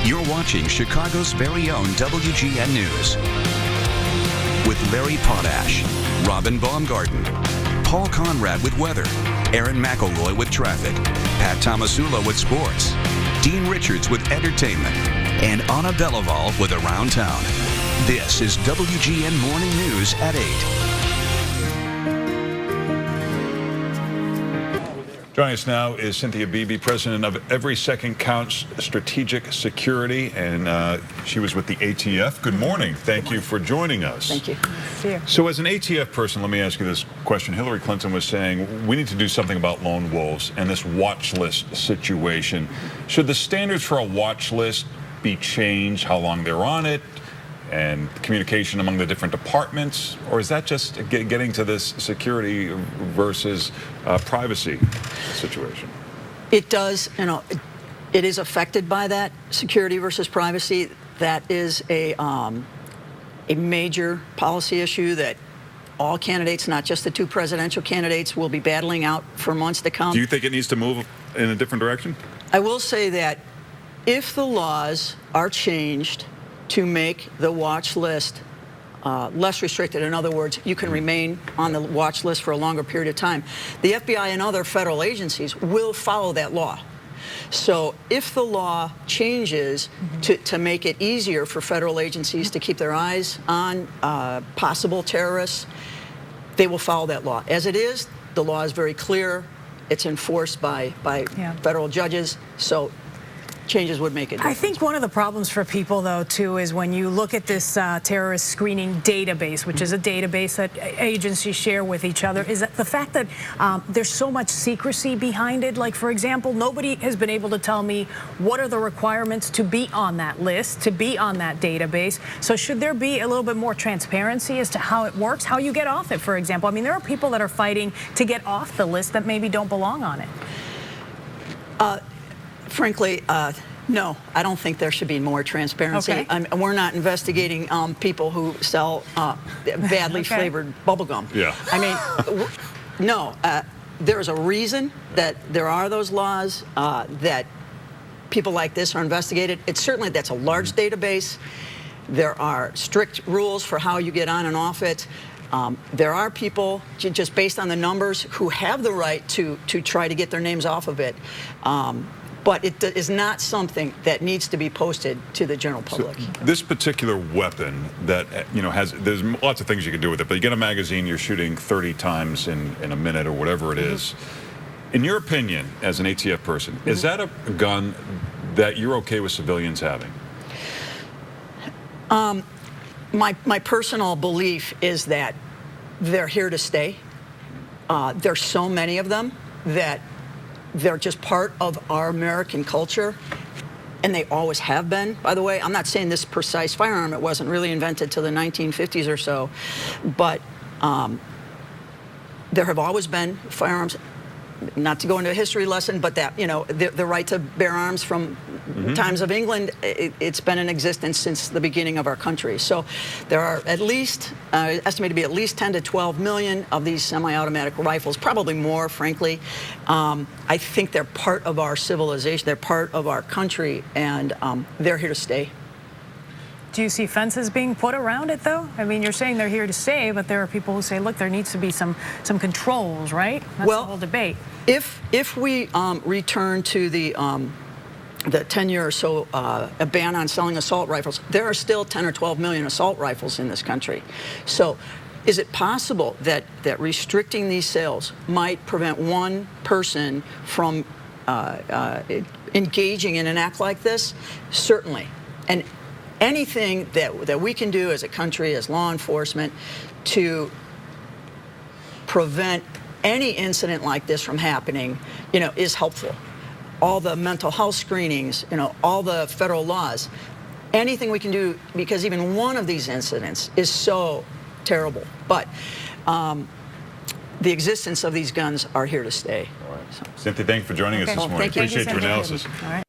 You're watching Chicago's very own WGN News with Larry Potash, Robin Baumgarten, Paul Conrad with weather, Aaron McElroy with traffic, Pat Tomasulo with sports, Dean Richards with entertainment, and Anna Bellaval with Around Town. This is WGN Morning News at 8. Joining us now is Cynthia Beebe, president of Every Second Counts Strategic Security, and she was with the ATF. Good morning. Thank you for joining us. Thank you. So as an ATF person, let me ask you this question. Hillary Clinton was saying we need to do something about lone wolves and this watch list situation. Should the standards for a watch list be changed, how long they're on it, and communication among the different departments, or is that just getting to this security versus privacy situation? It does, it is affected by that security versus privacy. That is a major policy issue that all candidates, not just the two presidential candidates, will be battling out for months to come. Do you think it needs to move in a different direction? I will say that if the laws are changed to make the watch list less restricted. In other words, you can remain on the watch list for a longer period of time. The FBI and other federal agencies will follow that law. So if the law changes to make it easier for federal agencies to keep their eyes on possible terrorists, they will follow that law. As it is, the law is very clear. It's enforced by federal judges. So changes would make it different. I think one of the problems for people, though, too, is when you look at this terrorist screening database, which is a database that agencies share with each other, is that the fact that there's so much secrecy behind it. Like, for example, nobody has been able to tell me what are the requirements to be on that list, to be on that database. So should there be a little bit more transparency as to how it works, how you get off it, for example? I mean, there are people that are fighting to get off the list that maybe don't belong on it. Frankly, no, I don't think there should be more transparency. Okay. We're not investigating people who sell badly flavored bubble gum. Yeah. I mean, no, there's a reason that there are those laws, that people like this are investigated. It's certainly, that's a large database. There are strict rules for how you get on and off it. There are people, just based on the numbers, who have the right to try to get their names off of it. But it is not something that needs to be posted to the general public. So this particular weapon that, there's lots of things you can do with it, but you get a magazine, you're shooting 30 times in a minute or whatever it is. In your opinion, as an ATF person, is that a gun that you're okay with civilians having? My personal belief is that they're here to stay. There's so many of them that they're just part of our American culture, and they always have been, by the way. I'm not saying this precise firearm, it wasn't really invented till the 1950s or so, but there have always been firearms, not to go into a history lesson, but that, the right to bear arms from times of England, it's been in existence since the beginning of our country. So there are at least, estimated to be at least 10 to 12 million of these semi-automatic rifles, probably more, frankly. I think they're part of our civilization, they're part of our country, and they're here to stay. Do you see fences being put around it, though? I mean, you're saying they're here to stay, but there are people who say, look, there needs to be some controls, right? That's the whole debate. If we return to the 10-year or so a ban on selling assault rifles, there are still 10 or 12 million assault rifles in this country. So is it possible that restricting these sales might prevent one person from engaging in an act like this? Certainly. And anything that we can do as a country, as law enforcement, to prevent any incident like this from happening, is helpful. All the mental health screenings, all the federal laws, anything we can do, because even one of these incidents is so terrible. But the existence of these guns are here to stay. All right. Cynthia, thank you for joining us this morning. Thank you. Appreciate your analysis. All right.